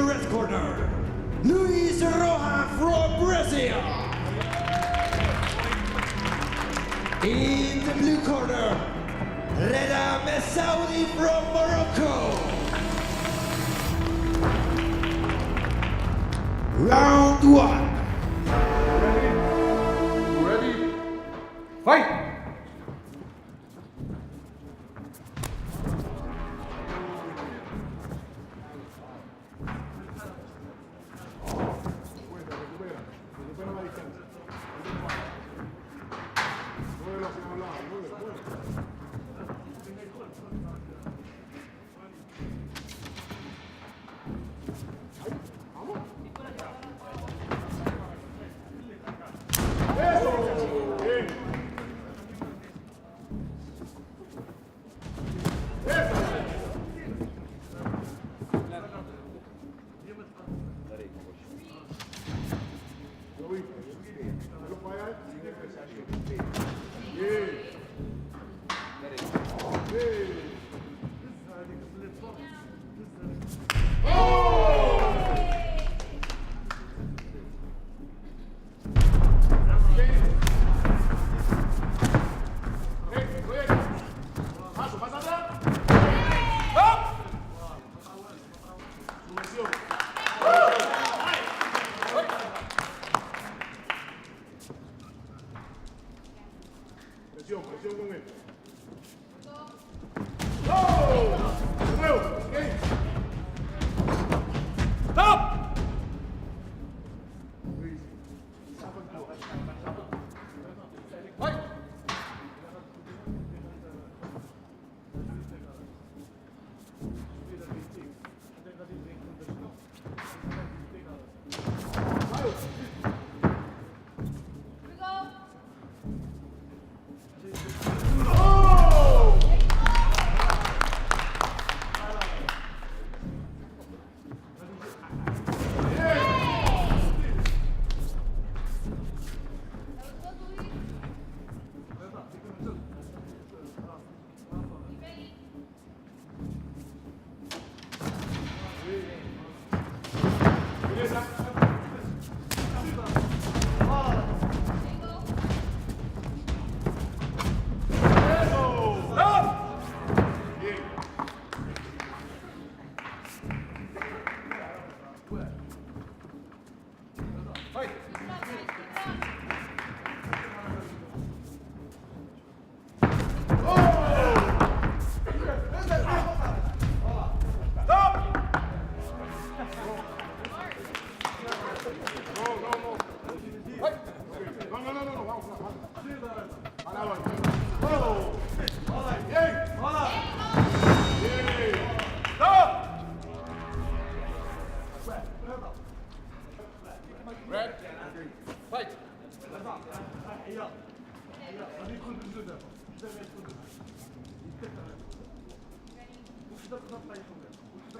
red corner, Luis Rojas from Brazil. In the blue corner, Reda Messaoudi from Morocco. Round one. Ready? Fight!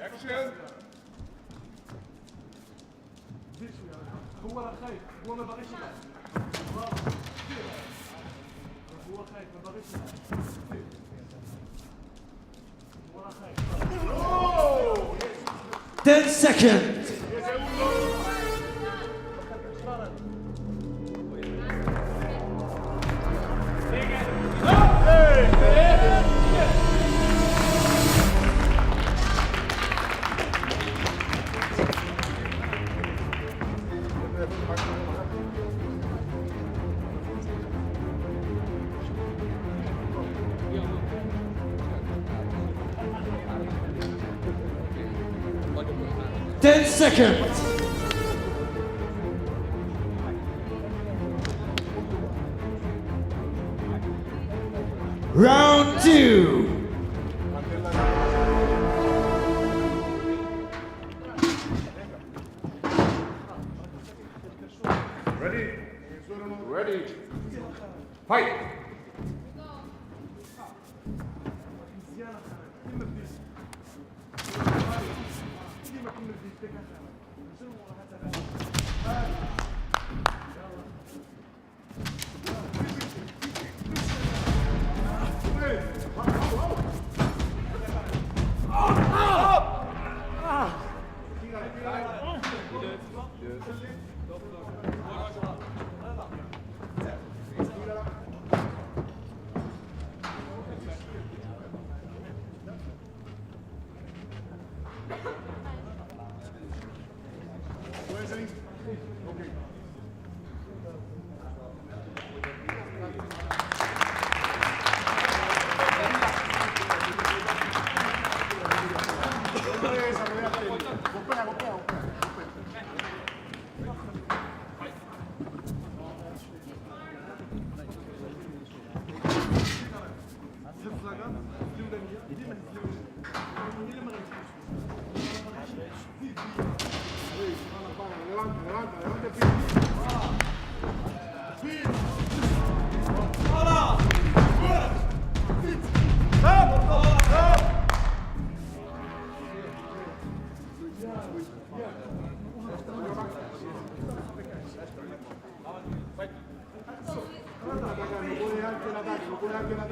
Action! هو خايف هو ما بغيش يلعب هو خايف ما بغيش يلعب 10 seconds. Ten seconds. Round two. Ready? Ready? Fight!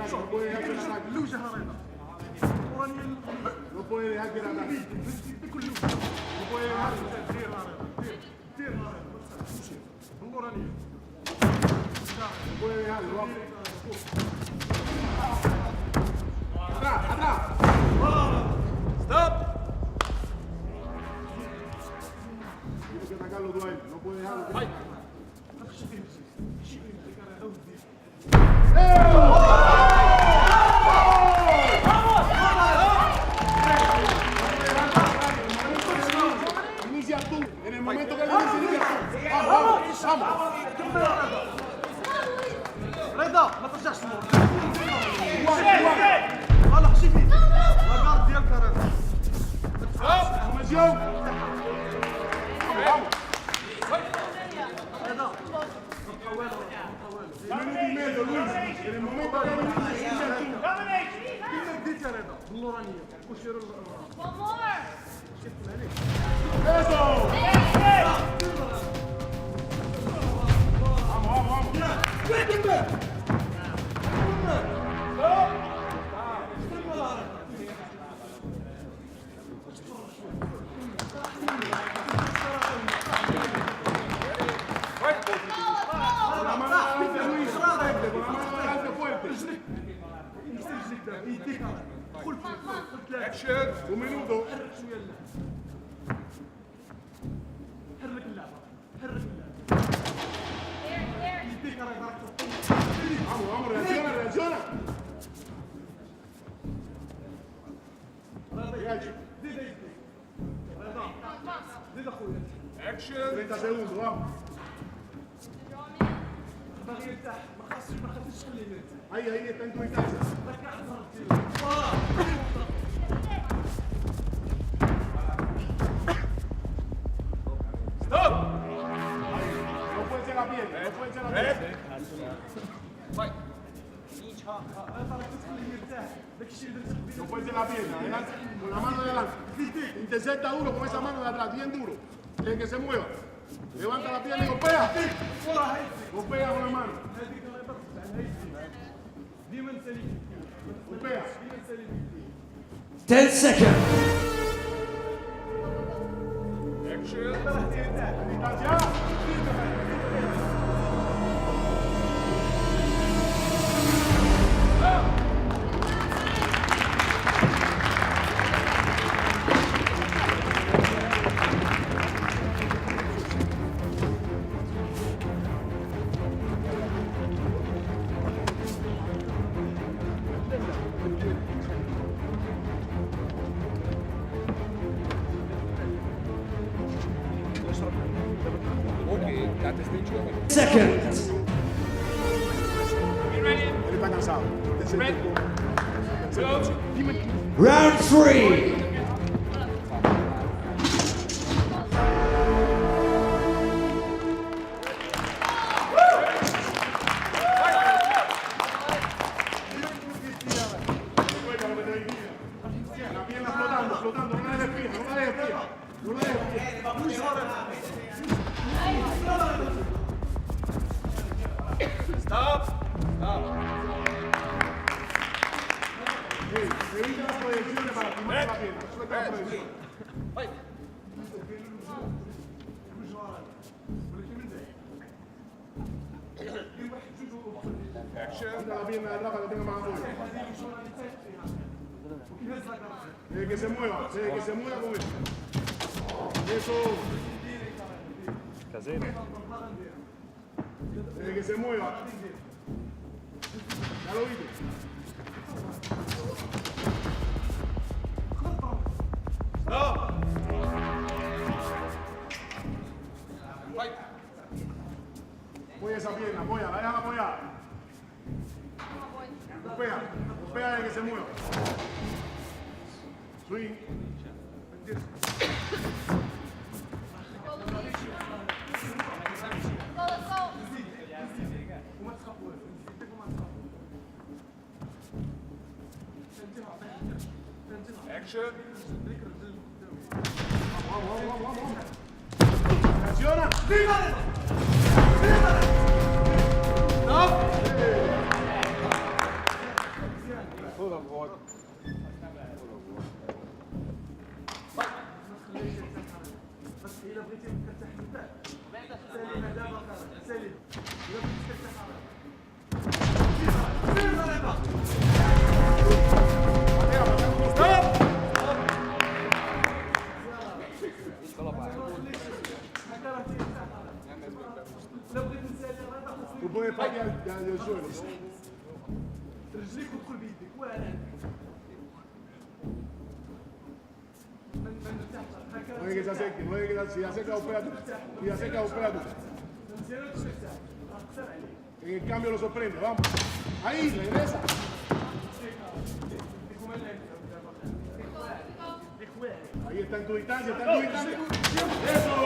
ataque, no puede dejar que el ataque. اللوجه هرينا وراني No puede dejar que el ataque. بكل لوجه No puede dejar. دير هرينا دير هرينا وراني No puede dejarlo, vamos. Atrás, atrás. ستوب Tiene que atacarlo tú a él, no puede dejarlo. Inicia tú, en el momento que él inicia tú. Vamos, vamos, vamos. رضا ما ترجعش لورا والله خشي فيه لاكارد ديالك رضا Formación. Vamos. رضا Minuto y medio, Luis. En el momento que él inicia tú. كيما بديت يا رضا بالنورانيه كلشي One more. Eso. Vamos, vamos, vamos. Con la mano adelante, Luis, fuerte, con la mano adelante fuerte. يديك قول فيه Action. Un minuto. حرك شويه اللعبه حرك اللعبه حرك اللعبه There, there. يديك رضا Vamos, vamos, reacciona, reacciona. رضا زيد يديك رضا زيد اخويا Action. 30 segundos, vamos. باغي يرتاح ما خاصش تخليه يرتاح Ahí, ahí está en tu distancia. راك قاعد ضربتي No puede ser la pierna, no puede ser la pierna. راك تخليه يرتاح داك الشيء اللي درت No puede ser la pierna, adelante, con la mano de adelante. Intercepta duro con esa mano de atrás, bien duro. Deje que se mueva. Levanta la pierna y golpea. وراه هاي Golpea con la mano. هذيك الله يبارك فيها هاي ديما نسالي Golpea. ديما نسالي 10 seconds. راه يرتاح Distancia. Seconds. Él está cansado. Round 3. La pierna flotando, flotando. No la dejes fija, no la dejes fija. No la dejes fija. Evita las proyecciones para quemar la pierna. Suelta la proyección. Suelta la pierna de atrás para que tenga más apoyo. Desde que se mueva con él. Eso. Desde que se mueva. Ya lo viste. Apoya esa pierna, apoya, la dejan apoyar. Golpea, golpea desde que se mueva. Swing. Go, let's go. Action. Vamos. Reacciona. بس إذا بغيتي ترتاح للبال سالي دابا سالي إذا بغيتي ترتاح Tú puedes fallar del suelo. رجليك ودخل بيديك وانا No hay que se acerque, no hay que si acerca, opera tú. Si acerca, opera tú. En el cambio lo sorprende, vamos. Ahí, regresa. Ahí está en tu distancia, está en tu distancia. ¡Eso!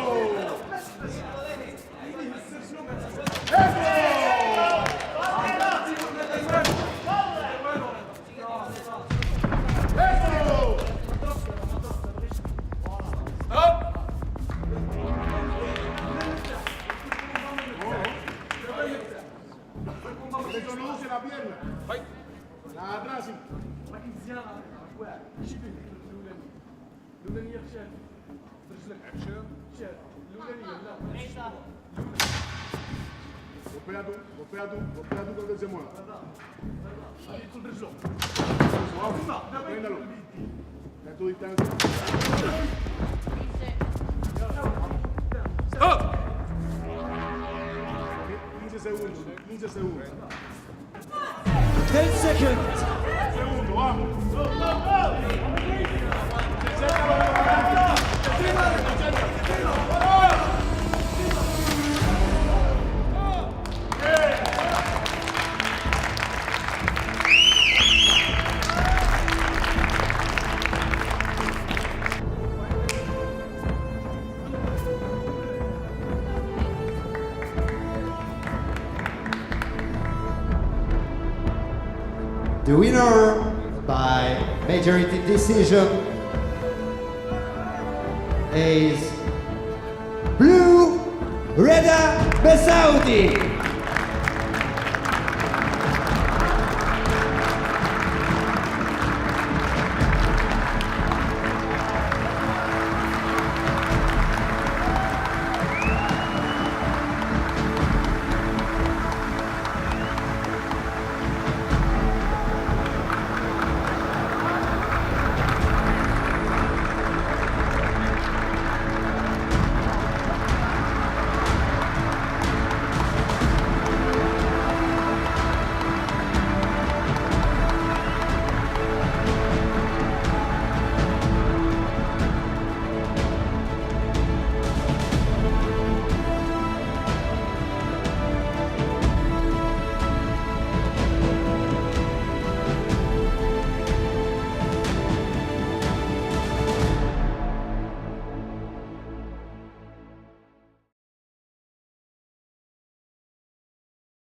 Reconoce la pierna. La atrás. راك مزيان راك واعر ماشي بيه ديك الاولانيه خشات برجلك خشات الاولانيه لا Golpea tú cuando él se mueva. غادي يدخل برجلو Vamos, préndalo. Está en tu distancia. Stop. 15 segundos, 15 segundos. 10 seconds. Segundo, vamos. The winner by majority decision is Blue Reda Besaudi.